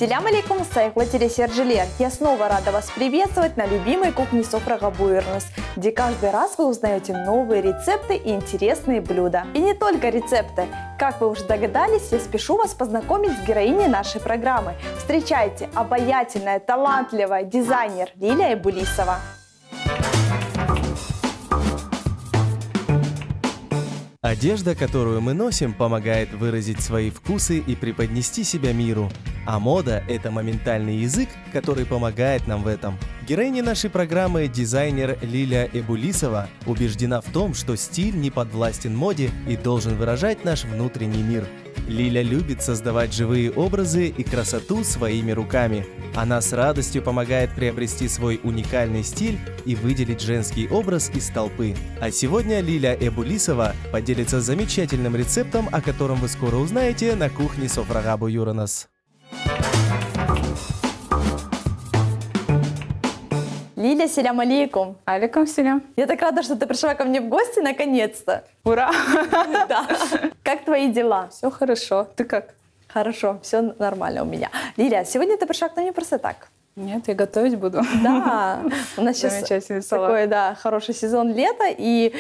Селям алейкум, сайхла телесерджелер. Я снова рада вас приветствовать на любимой кухне Софрага Буйрнус, где каждый раз вы узнаете новые рецепты и интересные блюда. И не только рецепты. Как вы уже догадались, я спешу вас познакомить с героиней нашей программы. Встречайте, обаятельная, талантливая дизайнер Лилия Эбулисова. Одежда, которую мы носим, помогает выразить свои вкусы и преподнести себя миру. А мода – это моментальный язык, который помогает нам в этом. Героиня нашей программы, дизайнер Лилия Эбулисова, убеждена в том, что стиль не подвластен моде и должен выражать наш внутренний мир. Лиля любит создавать живые образы и красоту своими руками. Она с радостью помогает приобрести свой уникальный стиль и выделить женский образ из толпы. А сегодня Лилия Эбулисова поделится замечательным рецептом, о котором вы скоро узнаете на кухне Софрага Буйрнус. Лиля, селям алейкум. Алейкум селям. Я так рада, что ты пришла ко мне в гости наконец-то. Ура! Да. Как твои дела? Все хорошо. Ты как? Хорошо, все нормально у меня. Лиля, сегодня ты пришла к нам не просто так. Нет, я готовить буду. Да, у нас сейчас такой, да, хороший сезон лета, и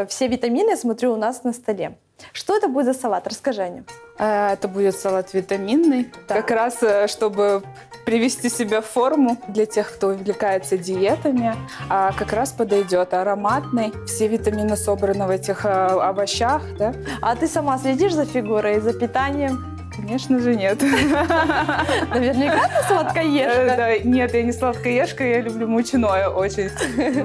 все витамины, я смотрю, у нас на столе. Что это будет за салат? Расскажи, Аня. Это будет салат витаминный, как раз чтобы привести себя в форму для тех, кто увлекается диетами. Как раз подойдет ароматный, все витамины собраны в этих овощах. Да? А ты сама следишь за фигурой, за питанием? Конечно же нет. Наверняка ты сладкоежка. Нет, я не сладкоежка, я люблю мучное очень.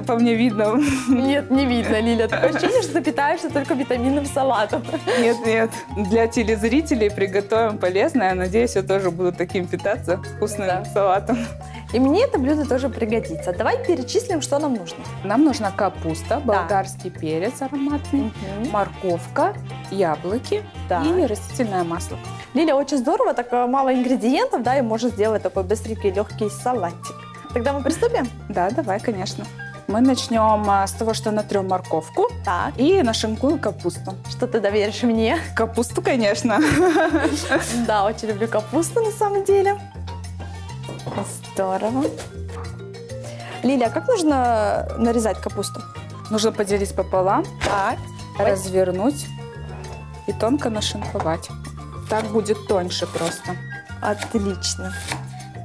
По мне видно. Нет, не видно, Лиля. Такое ощущение, что ты питаешься только витаминным салатом. Нет. Для телезрителей приготовим полезное. Надеюсь, я тоже буду таким питаться вкусным салатом. И мне это блюдо тоже пригодится. Давай перечислим, что нам нужно. Нам нужна капуста, болгарский перец ароматный, морковка, яблоки и растительное масло. Лиля, очень здорово, так мало ингредиентов, да, и можно сделать такой быстренький, легкий салатик. Тогда мы приступим? Да, давай, конечно. Мы начнем с того, что натрем морковку и нашинкуем капусту. Что ты доверишь мне? Капусту, конечно. Да, очень люблю капусту на самом деле. Здорово. Лиля, как нужно нарезать капусту? Нужно поделить пополам, развернуть и тонко нашинковать. Так будет тоньше просто. Отлично.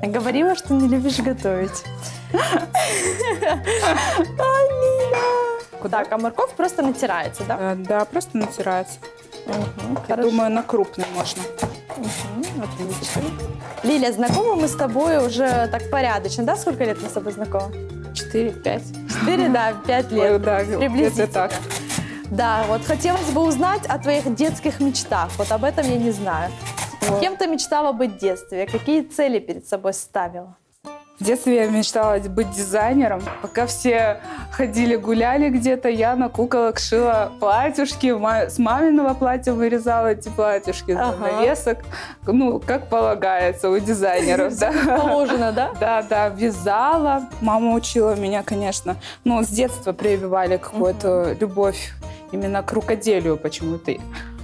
Я говорила, что не любишь готовить. Так, а морковь просто натирается, да? Да, просто натирается. Я думаю, на крупный можно. Отлично. Лиля, знакомы мы с тобой уже так порядочно, да? Сколько лет мы с тобой знакомы? 4-5. 4, да, 5 лет. Да, приблизительно. так. Да, вот хотелось бы узнать о твоих детских мечтах. Вот об этом я не знаю. Кем ты мечтала быть в детстве? Какие цели перед собой ставила? В детстве я мечтала быть дизайнером. Пока все ходили, гуляли где-то, я на куколок шила платьюшки. С маминого платья вырезала эти платьюшки, навесок. Ну, как полагается у дизайнеров. Положено, да? Да, вязала. Мама учила меня, конечно. Но с детства прививали какую-то любовь именно к рукоделию почему-то.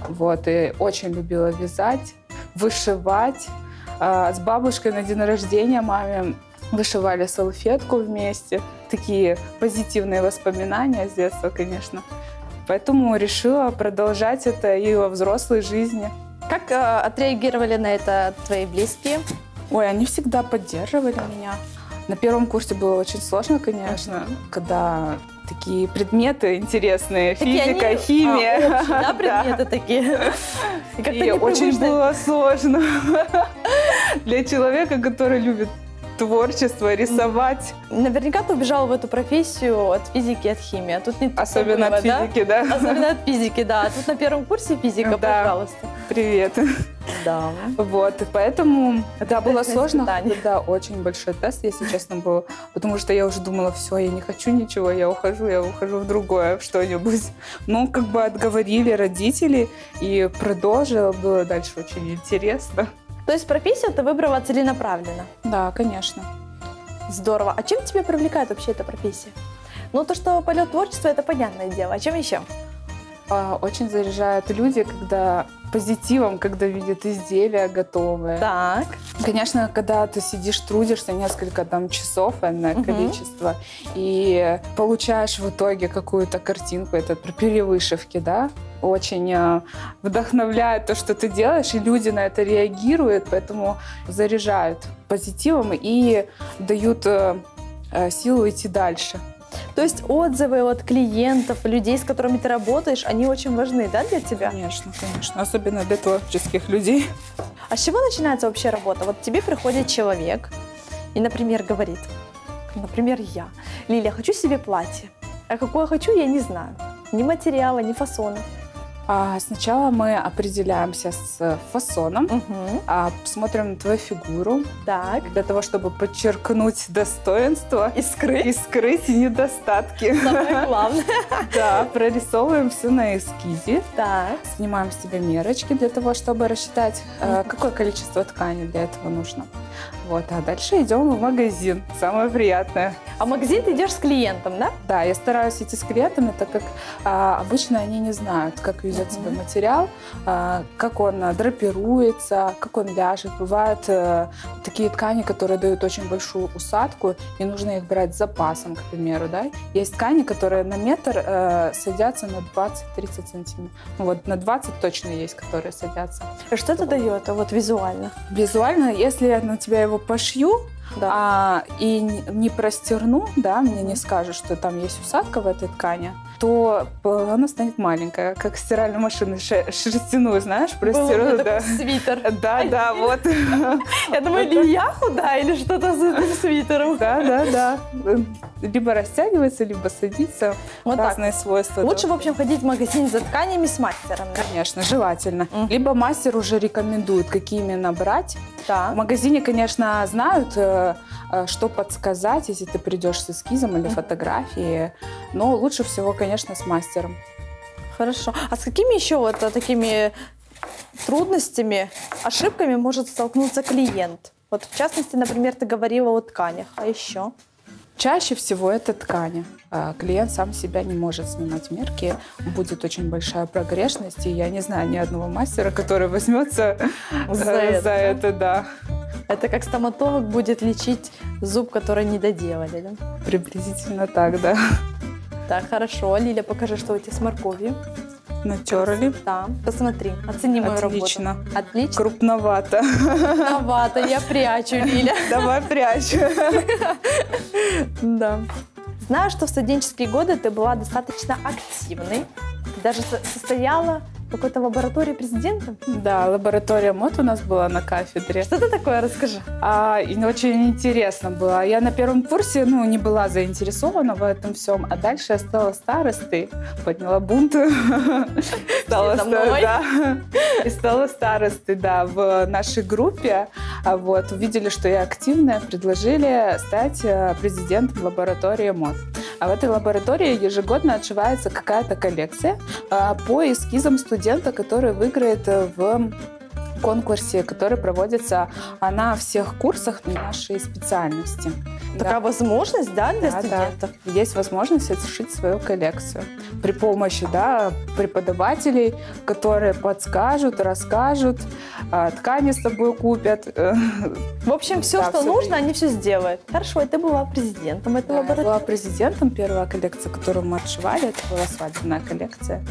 Вот, и очень любила вязать, вышивать. С бабушкой на день рождения маме вышивали салфетку вместе. Такие позитивные воспоминания с детства, конечно. Поэтому решила продолжать это и во взрослой жизни. Как отреагировали на это твои близкие? Ой, они всегда поддерживали меня. На первом курсе было очень сложно, конечно, когда такие предметы интересные, физика, химия. Общие, да, предметы такие. И очень было сложно для человека, который любит творчество, рисовать. Наверняка ты убежала в эту профессию от физики, от химии. А тут не особенно от физики, да? Особенно от физики, да. А тут на первом курсе физика, пожалуйста. Привет. Да. Вот, и поэтому, да, было сложно. Да, очень большой тест, если честно, был. Потому что я уже думала, все, я не хочу ничего, я ухожу в другое, в что-нибудь. Но как бы отговорили родители и продолжила, было дальше очень интересно. То есть профессию ты выбрала целенаправленно? Да, конечно. Здорово. А чем тебя привлекает вообще эта профессия? Ну, то, что полет творчества, это понятное дело. А чем еще? Очень заряжают люди, когда позитивом, когда видят изделия готовые. Так. Конечно, когда ты сидишь, трудишься несколько там часов, количество, и получаешь в итоге какую-то картинку, это про перевышивки, да, очень вдохновляет то, что ты делаешь, и люди на это реагируют, поэтому заряжают позитивом и дают силу идти дальше. То есть отзывы от клиентов, людей, с которыми ты работаешь, они очень важны, да, для тебя? Конечно, конечно. Особенно для творческих людей. А с чего начинается вообще работа? Вот тебе приходит человек и, например, говорит, например, я, Лиля, хочу себе платье. А какое хочу, я не знаю. Ни материала, ни фасона. Сначала мы определяемся с фасоном, смотрим на твою фигуру, Так. для того, чтобы подчеркнуть достоинства И скрыть. и скрыть недостатки. Самое главное. Да, прорисовываем все на эскизе. Так. Снимаем с тебя мерочки для того, чтобы рассчитать, какое количество ткани для этого нужно. Вот, а дальше идем в магазин. Самое приятное. А в магазин ты идешь с клиентом, да? Да, я стараюсь идти с клиентами, так как обычно они не знают, как ведет себя материал, как он драпируется, как он ляжет. Бывают такие ткани, которые дают очень большую усадку, и нужно их брать с запасом, к примеру. Да? Есть ткани, которые на метр садятся на 20-30 сантиметров. Ну, вот на 20 точно есть, которые садятся. И что это дает вот визуально? Визуально, если я на тебя его пошью, Да. и не простерну, да, мне не скажут, что там есть усадка в этой ткани, то она станет маленькая, как стиральная машина шерстяную, знаешь, простерну. Да. Да. Свитер. Да, вот. Я думаю, или я худая, или что-то с этим свитером. Да. Либо растягивается, либо садится. Вот так. Разные свойства. Лучше, в общем, ходить в магазин за тканями с мастером, да? Конечно, желательно. Либо мастер уже рекомендует, какие именно брать. В Да. магазине, конечно, знают, что подсказать, если ты придешь с эскизом или фотографией, но лучше всего, конечно, с мастером. Хорошо. А с какими еще вот такими трудностями, ошибками может столкнуться клиент? Вот в частности, например, ты говорила о тканях, а еще? Чаще всего это ткани. Клиент сам себя не может снимать мерки. Будет очень большая прогрешность, и я не знаю ни одного мастера, который возьмется за это, да. Это как стоматолог будет лечить зуб, который не доделали, да? Приблизительно так, да. Так, хорошо. Лиля, покажи, что у тебя с морковью. Натерли. Да, посмотри, оцени мою Отлично. работу. Отлично. Крупновато. Крупновато, я прячу, Лиля. Давай прячь. Да. Знаю, что в студенческие годы ты была достаточно активной. Ты даже состояла в какой-то лаборатории президента. Да, лаборатория мод у нас была на кафедре. Что это такое, расскажи. И очень интересно было. Я на первом курсе, не была заинтересована в этом всем, а дальше я стала старостой, подняла бунт. И стала старостой, да, в нашей группе. Вот, увидели, что я активная, предложили стать президентом лаборатории мод. А в этой лаборатории ежегодно отшивается какая-то коллекция по эскизам студента, который выиграет в конкурсе, который проводится на всех курсах нашей специальности. Такая возможность, да, для студентов? Да. Есть возможность отшить свою коллекцию при помощи, преподавателей, которые подскажут, расскажут, ткани с собой купят. В общем, все, что нужно, они все сделают. Хорошо, и ты была президентом этой лаборатории? Я была президентом. Первая коллекция, которую мы отшивали, это была свадебная коллекция.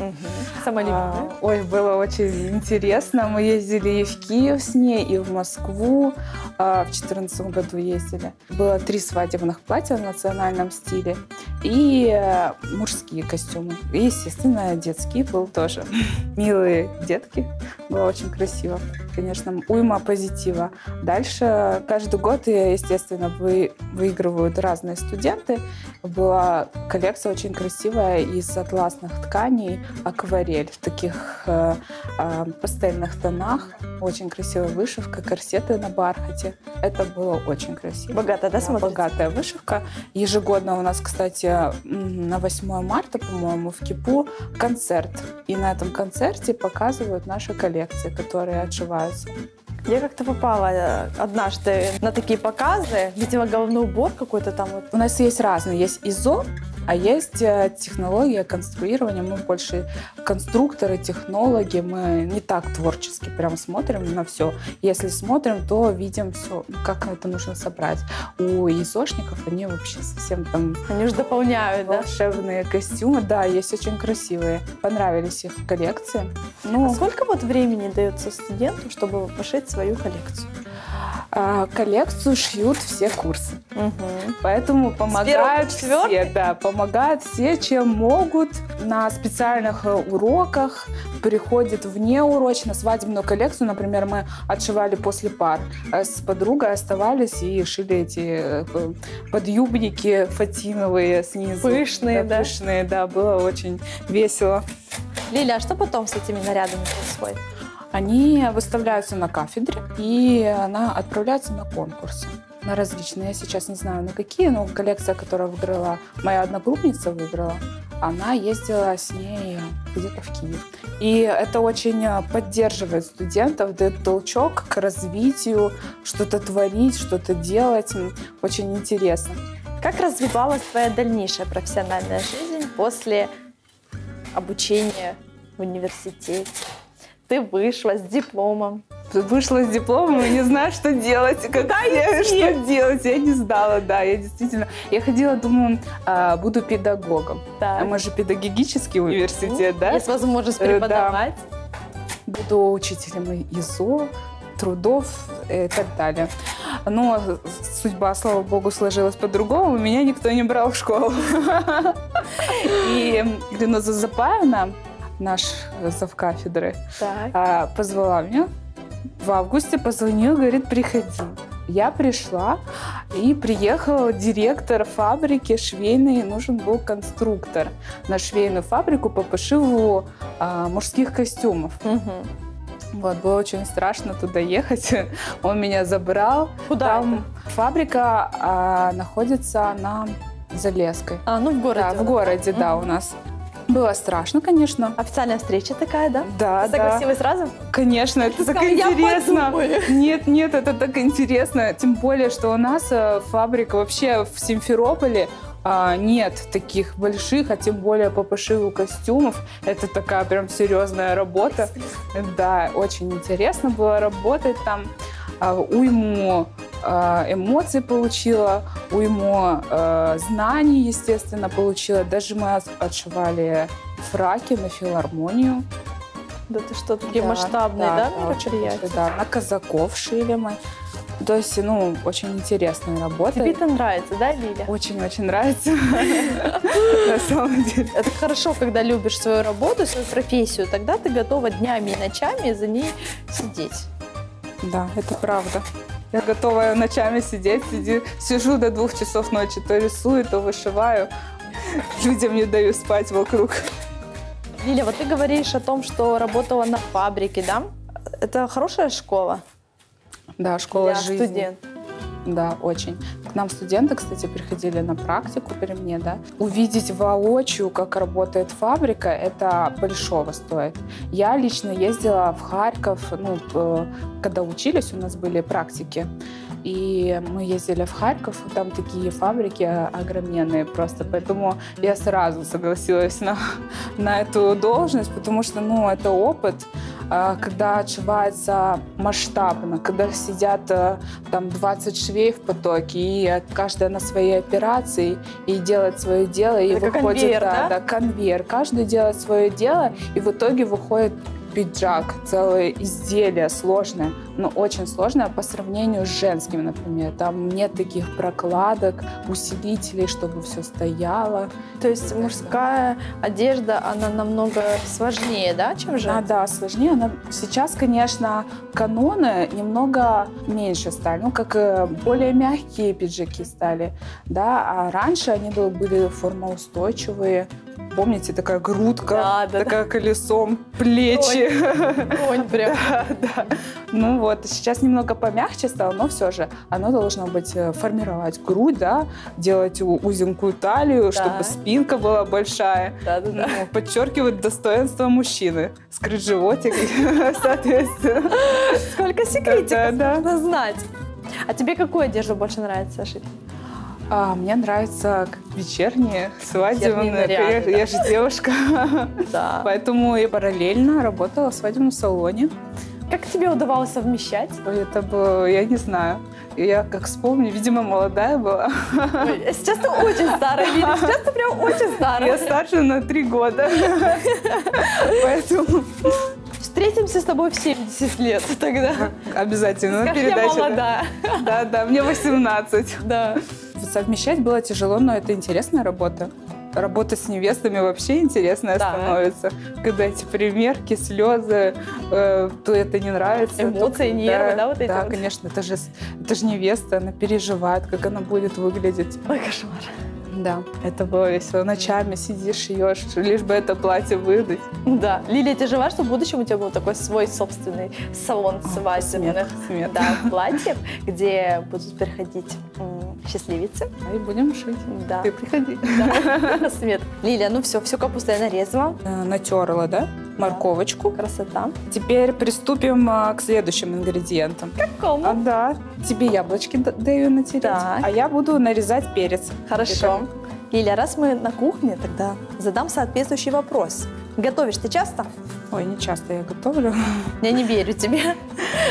Самая любимая? Ой, было очень интересно. Мы ездили и в Киев с ней, и в Москву. В 2014 году ездили. Было 3 свадебных платья в национальном стиле и мужские костюмы. И, естественно, детский был тоже. Милые детки. Было очень красиво. Конечно, уйма позитива. Дальше каждый год, естественно, выигрывают разные студенты. Была коллекция очень красивая из атласных тканей, акварель в таких пастельных тонах. Очень красивая вышивка, корсеты на бархате. Это было очень красиво. Богатая, да, смотрится? Богатая вышивка. Ежегодно у нас, кстати, на 8 марта, по-моему, в КИПу концерт. И на этом концерте показывают наши коллекции, которые отшиваются. Я как-то попала однажды на такие показы, видела головной убор какой-то там. Вот. У нас есть разные. Есть ИЗО, А есть технология конструирования. Мы больше конструкторы, технологи. Мы не так творчески прям смотрим на все. Если смотрим, то видим все, как это нужно собрать. У ИЗОшников они вообще совсем там... Они же дополняют, да? Волшебные костюмы. Да, есть очень красивые. Понравились их коллекции. А сколько вот времени дается студенту, чтобы пошить свою коллекцию? Коллекцию шьют все курсы. Угу. Поэтому помогают С 1 по 4? все, да, помогают все, чем могут. На специальных уроках приходят внеурочно. Свадебную коллекцию, например, мы отшивали после пар. С подругой оставались и шили эти подъюбники фатиновые снизу. Пышные, да? Пышные, да, было очень весело. Лиля, а что потом с этими нарядами происходит? Они выставляются на кафедре, и она отправляется на конкурсы, на различные. Я сейчас не знаю, на какие, но коллекция, которую выиграла, моя одногруппница выиграла, она ездила с ней где-то в Киев. И это очень поддерживает студентов, дает толчок к развитию, что-то творить, что-то делать. Очень интересно. Как развивалась твоя дальнейшая профессиональная жизнь после обучения в университете? Ты вышла с дипломом. Вышла с дипломом и не знаю, что делать. Что делать? Я не знала, да. Я действительно... Я ходила, думаю, буду педагогом. Так. Мы же педагогический университет, да? Есть возможность преподавать. Да. Буду учителем ИЗО, трудов и так далее. Но судьба, слава богу, сложилась по-другому. Меня никто не брал в школу. И Гульназа Запаевна, наш завкафедры, позвала меня. В августе позвонила, говорит, приходи. Я пришла, и приехал директор фабрики швейной, нужен был конструктор на швейную фабрику по пошиву мужских костюмов. Угу. Вот, было очень страшно туда ехать. Он меня забрал. Куда там это? Фабрика находится на Залесской. Ну в городе. Да, в городе, да, у нас. Было страшно, конечно. Официальная встреча такая, да? Да, Ты согласилась сразу? Конечно, это так сказала, интересно. Нет, это так интересно. Тем более, что у нас фабрика вообще в Симферополе нет таких больших, а тем более по пошиву костюмов. Это такая прям серьезная работа. Да, очень интересно было работать там. Уйму эмоций получила, уйму знаний, естественно, получила. Даже мы отшивали фраки на филармонию. Да ты что, такие масштабные, да, мероприятия? Да, на казаков шили мы. То есть, очень интересная работа. Тебе это нравится, да, Лиля? Очень-очень нравится. На самом деле. Это хорошо, когда любишь свою работу, свою профессию. Тогда ты готова днями и ночами за ней сидеть. Да, это правда. Я готова ночами сидеть, сижу до 2 часов ночи, то рисую, то вышиваю. Людям не даю спать вокруг. Лиля, вот ты говоришь о том, что работала на фабрике, да? Это хорошая школа? Да, школа жизни. Для студентов. Да, очень. К нам студенты, кстати, приходили на практику при мне, да. Увидеть воочию, как работает фабрика, это большого стоит. Я лично ездила в Харьков, когда учились, у нас были практики. И мы ездили в Харьков, там такие фабрики огроменные просто. Поэтому я сразу согласилась на эту должность, потому что, это опыт, когда отшивается масштабно, когда сидят там 20 швей в потоке, и каждая на своей операции, и делает свое дело, и это выходит... конвейер, да? Да, конвейер. Каждый делает свое дело, и в итоге выходит пиджак, целое изделие сложное, но очень сложное по сравнению с женским, например. Там нет таких прокладок, усилителей, чтобы все стояло. То есть мужская одежда, она намного сложнее, да, чем женская? Да, сложнее. Сейчас, конечно, каноны немного меньше стали, как более мягкие пиджаки стали, да, а раньше они были формоустойчивые. Помните, такая грудка, такая колесом, плечи. Конь прям. Да. Сейчас немного помягче стало, но все же оно должно быть формировать грудь, да, делать узенькую талию, чтобы спинка была большая. Да. Подчеркивать достоинство мужчины. Скрыть животик, соответственно. Сколько секретиков нужно знать. А тебе какую одежду больше нравится шить? Мне нравится вечерние, свадебные. наряды, да. Я же девушка. Да. Поэтому я параллельно работала в свадебном салоне. Как тебе удавалось совмещать? Это было, я не знаю. Я как вспомню, видимо, молодая была. Ой, сейчас ты очень старая, Лиля, сейчас ты прям очень старая. Я старше на 3 года. Поэтому Встретимся с тобой в 70 лет тогда. обязательно Скажи, я передача. молодая. Да, мне 18. Да. Совмещать было тяжело, но это интересная работа. Работа с невестами вообще интересная Да. становится. Когда эти примерки, слезы, то это не нравится. Эмоции, то- нервы, да, вот эти Да, вот? конечно. Это же невеста, она переживает, как она будет выглядеть. Ой, кошмар. Да, это было весело. Ночами сидишь, шьешь, лишь бы это платье выдать. Да. Лилия, тяжела, что в будущем у тебя был такой свой собственный салон свадебных Смет. да, платьев, где будут приходить счастливицы. И будем шить. Да. Ты приходи. Да. Свет. Лилия, ну все, всю капусту я нарезала. Натерла, да? Морковочку. Красота. Теперь приступим к следующим ингредиентам. Какому? Да, тебе яблочки даю натереть, Так. а я буду нарезать перец. Хорошо. Лиля, раз мы на кухне, тогда задам соответствующий вопрос. Готовишь ты часто? Ой, не часто я готовлю. Я не верю тебе.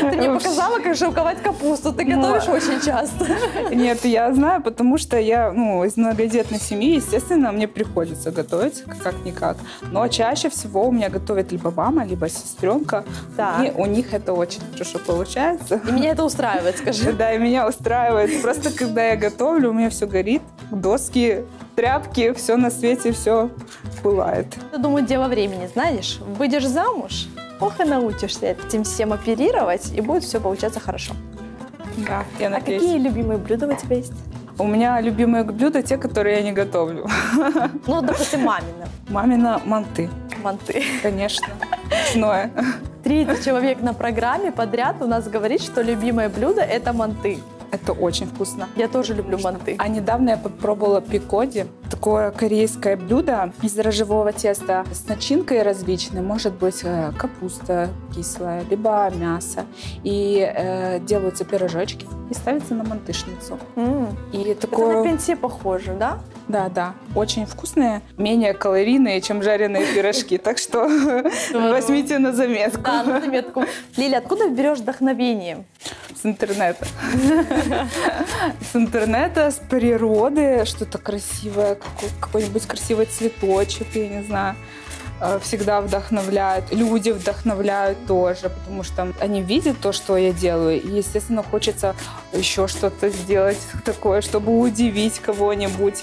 Ты мне показала, как шелковать капусту. Ты Ну, готовишь очень часто. Нет, я знаю, потому что я из многодетной семьи, естественно, мне приходится готовить как-никак. Но чаще всего у меня готовит либо мама, либо сестренка. Так. И у них это очень хорошо получается. И меня это устраивает, скажи. Да, и меня устраивает. Просто когда я готовлю, у меня все горит. Доски, тряпки, все на свете, все пылает. Я думаю, дело времени, знаешь. Выйдешь замуж, ох и научишься этим всем оперировать, и будет все получаться хорошо. Да, я А надеюсь. какие любимые блюда у тебя есть? У меня любимые блюда те, которые я не готовлю. Ну, допустим, мамина. Мамина манты, Манты. конечно. Ручное. 30 человек на программе подряд у нас говорит, что любимое блюдо – это манты. Это очень вкусно. Я тоже люблю манты. А недавно я попробовала пикоди. Такое корейское блюдо из дрожжевого теста с начинкой различной. Может быть, капуста кислая, либо мясо. И делаются пирожочки и ставятся на мантышницу. И Это на такое... пенсе похоже, да? Да, очень вкусные, менее калорийные, чем жареные пирожки. Так что возьмите на заметку. Да, на заметку. Лиля, откуда берешь вдохновение? С интернета. С интернета, с природы, что-то красивое, какой-нибудь красивый цветочек, я не знаю. Всегда вдохновляют. Люди вдохновляют тоже, потому что они видят то, что я делаю, и, естественно, хочется еще что-то сделать такое, чтобы удивить кого-нибудь.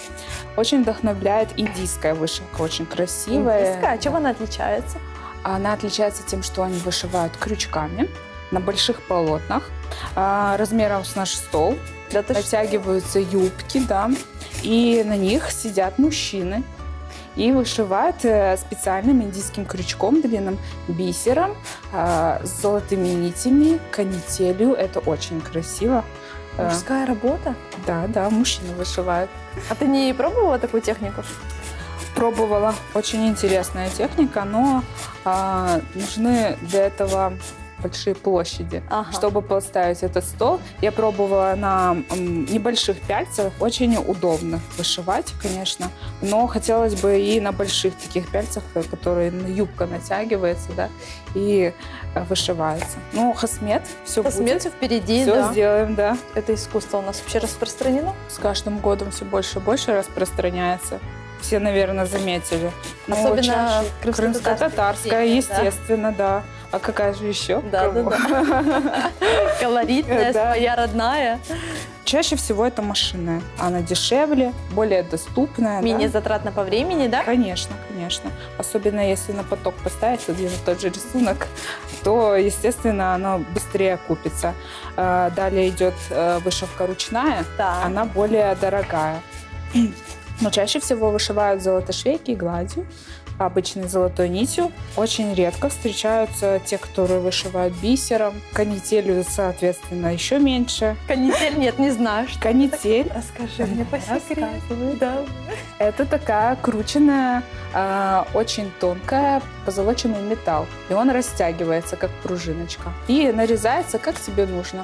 Очень вдохновляет индийская вышивка, очень красивая. Индийская? А чем она отличается? Она отличается тем, что они вышивают крючками на больших полотнах, размером с наш стол. Да ты что? Натягиваются юбки, да, и на них сидят мужчины и вышивают специальным индийским крючком, длинным бисером, с золотыми нитями, канителью. Это очень красиво. Мужская работа? Да, мужчины вышивают. А ты не пробовала такую технику? Пробовала. Очень интересная техника, но нужны для этого большие площади, Ага. чтобы поставить этот стол. Я пробовала на небольших пяльцах. Очень удобно вышивать, конечно, но хотелось бы и на больших таких пяльцах, которые юбка натягивается, да, и вышивается. Ну, хасмет, все Посмеется впереди, Все да. сделаем, да. Это искусство у нас вообще распространено? С каждым годом все больше и больше распространяется. Все, наверное, заметили. Но Особенно чаще крымско-татарское крымско-татарская, тема, да. естественно, да. А какая же еще? Да. Колоритная, Да. своя, родная. Чаще всего это машинная. Она дешевле, более доступная. Менее да? затратно по времени, да? Конечно. Особенно если на поток поставить один и тот же рисунок, то, естественно, оно быстрее окупится. Далее идет вышивка ручная, Да. она более дорогая. Но чаще всего вышивают золотошвейки и гладью. обычной золотой нитью. Очень редко встречаются те, которые вышивают бисером. Канителью, соответственно, еще меньше. Канитель нет, не знаешь. Канитель. Расскажи мне по секрету. Да. Это такая крученная, очень тонкая позолоченный металл. И он растягивается, как пружиночка. И нарезается, как тебе нужно.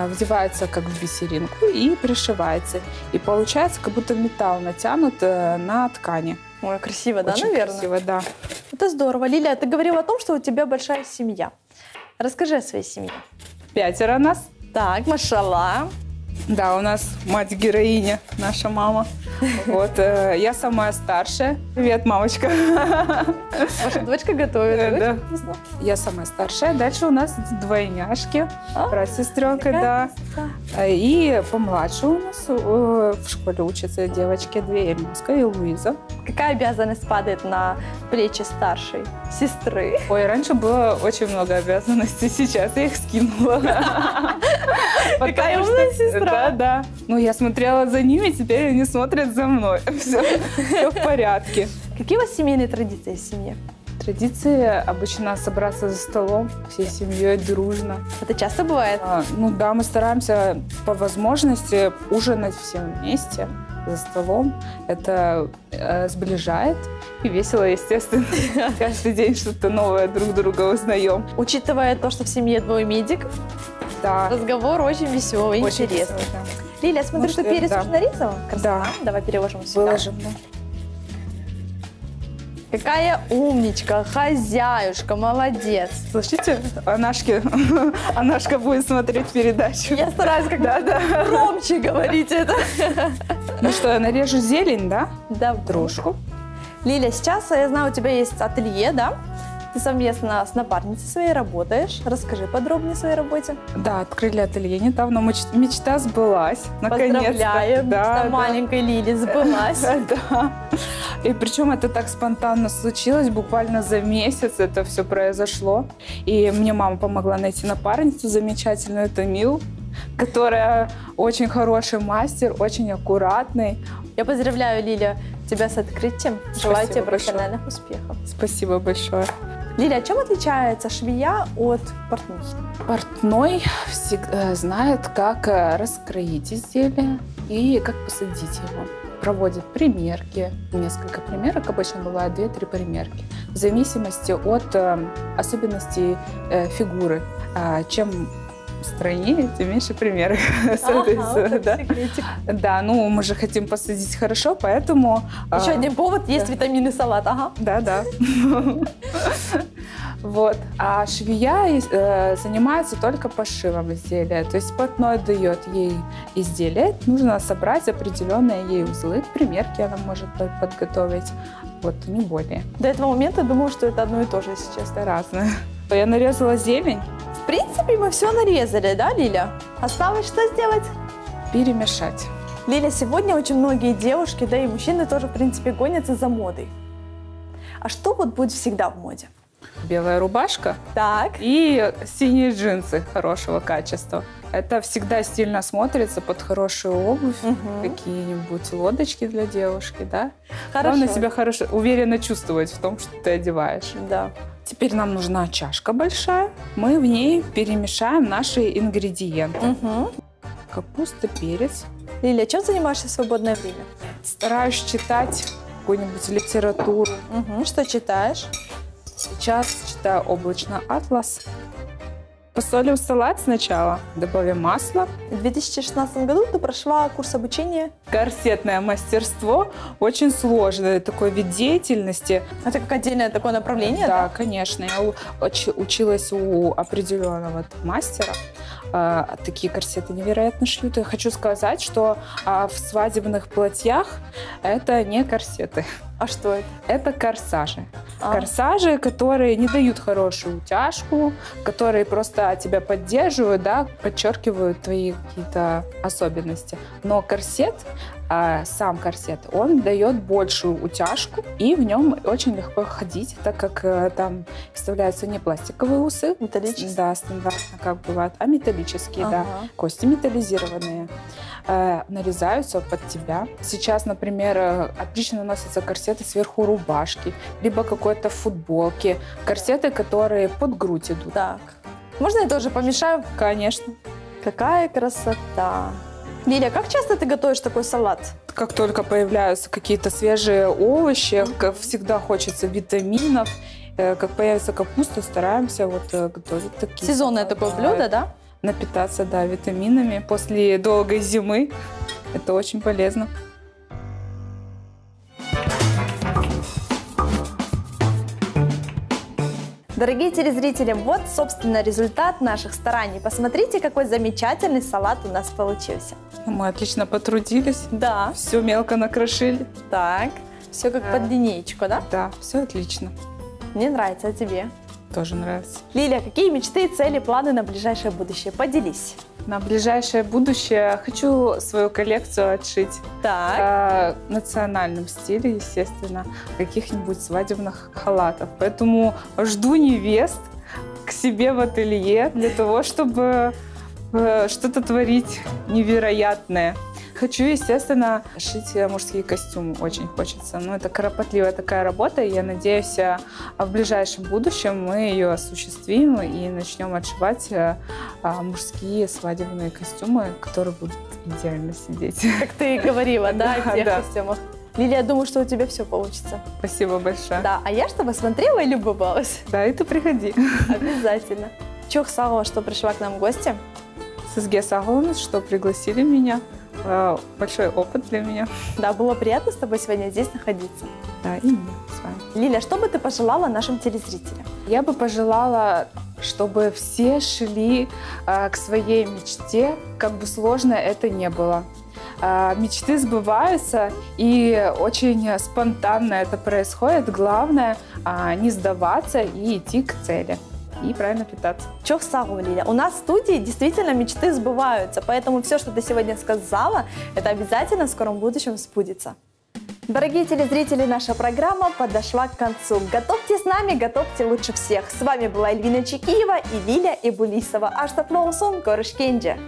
Вдевается, как в бисеринку, и пришивается. И получается, как будто металл натянут на ткани. Ой, красиво, да, Очень наверное? красиво, да. Это здорово. Лилия, ты говорила о том, что у тебя большая семья. Расскажи о своей семье. 5 нас. Так, машалла. Да, у нас мать-героиня, наша мама. Вот, я самая старшая. Привет, мамочка. Ваша дочка готовит. Да. Очень вкусно. Я самая старшая. Дальше у нас двойняшки. Брат, сестренка, да. И помладше у нас в школе учатся девочки 2, Эмилска и Луиза. Какая обязанность падает на плечи старшей сестры? Ой, раньше было очень много обязанностей, сейчас я их скинула. Какая умная сестра. Да, да. Ну, я смотрела за ними, теперь они смотрят за мной. Все в порядке. Какие у вас семейные традиции в семье? Традиции обычно собраться за столом всей семьей дружно. Это часто бывает? Ну да, мы стараемся по возможности ужинать всем вместе за столом. Это сближает и весело, естественно. Каждый день что-то новое друг друга узнаем. Учитывая то, что в семье 2 медиков, Да. разговор очень веселый, Очень интересный. весело, да. Лилия, я смотрю, Ну, что что, перец да. уже нарезала. Красота. Да. Давай переложим сюда. Выложим, да. Какая умничка, хозяюшка, молодец. Слышите, Анашка будет смотреть передачу. Я стараюсь как-то громче говорить это. Ну что, я нарежу зелень, да? Да, Дружку. Лиля, сейчас, я знаю, у тебя есть ателье, да? Ты совместно с напарницей своей работаешь. Расскажи подробнее о своей работе. Да, открыли ателье недавно. Мечта сбылась. Наконец-то. Поздравляю, Да, мечта да. маленькой Лили сбылась. Да. И причем это так спонтанно случилось, буквально за месяц это все произошло. И мне мама помогла найти напарницу замечательную, Тамил, которая очень хороший мастер, очень аккуратный. Я поздравляю, Лиля, тебя с открытием. Желаю тебе Спасибо профессиональных успехов. Спасибо большое. Лиля, чем отличается швея от портнихи? Портной всегда знает, как раскроить изделие и как посадить его. Проводит примерки, несколько примерок, обычно бывает 2-3 примерки, в зависимости от особенностей фигуры. Чем стройнее, тем меньше примерок. Ага, Да. Да, ну мы же хотим посадить хорошо, поэтому... Еще один повод, есть витаминный салат, ага. Да. Вот. А швея занимается только пошивом изделия. То есть портной дает ей изделие, нужно собрать определенные ей узлы, примерки она может подготовить, вот, не более. До этого момента я думала, что это одно и то же, если честно. Это разное. Я нарезала зелень, В принципе, мы все нарезали, да, Лиля? Осталось что сделать? перемешать. Лиля, сегодня очень многие девушки, да и мужчины тоже, в принципе, гонятся за модой. А что вот будет всегда в моде? Белая рубашка Так. и синие джинсы хорошего качества. Это всегда стильно смотрится под хорошую обувь, какие-нибудь лодочки для девушки, да? Главное себя хорошо, уверенно чувствовать в том, что ты одеваешь. Да. Теперь нам нужна чашка большая. Мы в ней перемешаем наши ингредиенты. Капуста, перец. Лиля, чем занимаешься в свободное время? Стараюсь читать какую-нибудь литературу. Что читаешь? Сейчас читаю «Облачный атлас». Посолим салат сначала, добавим масло. В 2016 году ты прошла курс обучения. Корсетное мастерство очень сложное, такой вид деятельности. Это как отдельное такое направление, Да, конечно. Я училась у определенного мастера. Такие корсеты невероятно шьют. Я хочу сказать, что в свадебных платьях это не корсеты. А что это? Это корсажи. Корсажи, которые не дают хорошую утяжку, которые просто тебя поддерживают, да, подчеркивают твои какие-то особенности. Но корсет сам корсет, он дает большую утяжку, и в нем очень легко ходить, так как там вставляются не пластиковые усы, Металлические? да, стандартно, как бывает, а металлические, да, кости металлизированные, нарезаются под тебя. Сейчас, например, отлично носятся корсеты сверху рубашки, либо какой-то футболки, корсеты, которые под грудь идут. Так. Можно я тоже помешаю? Конечно. Какая красота! Лиля, как часто ты готовишь такой салат? Как только появляются какие-то свежие овощи, как всегда хочется витаминов, как появится капуста, стараемся готовить такие. Сезонное такое блюдо, да? Напитаться, да, витаминами после долгой зимы. Это очень полезно. Дорогие телезрители, вот, собственно, результат наших стараний. Посмотрите, какой замечательный салат у нас получился. Мы отлично потрудились. Да. Все мелко накрошили. Так, все как под линеечку, да? Да, все отлично. Мне нравится, а тебе? Тоже нравится. Лиля, какие мечты, цели, планы на ближайшее будущее? Поделись. На ближайшее будущее хочу свою коллекцию отшить. Так. В национальном стиле, естественно, каких-нибудь свадебных халатов. Поэтому жду невест к себе в ателье для того, чтобы что-то творить невероятное. Хочу, естественно, шить мужские костюмы. Очень хочется. Но это кропотливая такая работа, и я надеюсь, в ближайшем будущем мы ее осуществим и начнем отшивать мужские свадебные костюмы, которые будут идеально сидеть. Как ты и говорила, да, о тех Да. костюмах. Лилия, я думаю, что у тебя все получится. Спасибо большое. Да, а я чтобы смотрела и любовалась. Да, и ты приходи. Обязательно. Чох Сагова, что пришла к нам в гости. Сізге сағылыңыз, что пригласили меня. Большой опыт для меня. Да, было приятно с тобой сегодня здесь находиться. Да, и мне с вами. Лиля, что бы ты пожелала нашим телезрителям? Я бы пожелала, чтобы все шли к своей мечте, как бы сложно это ни было. Мечты сбываются, и очень спонтанно это происходит. Главное не сдаваться и идти к цели. И правильно питаться. Чох Сагова, Лиля. У нас в студии действительно мечты сбываются, поэтому все, что ты сегодня сказала, это обязательно в скором будущем сбудется. Дорогие телезрители, наша программа подошла к концу. Готовьте с нами, готовьте лучше всех. С вами была Эльвина Чекиева и Лиля Ибулисова. Аштатлоусон, Корышкенджи.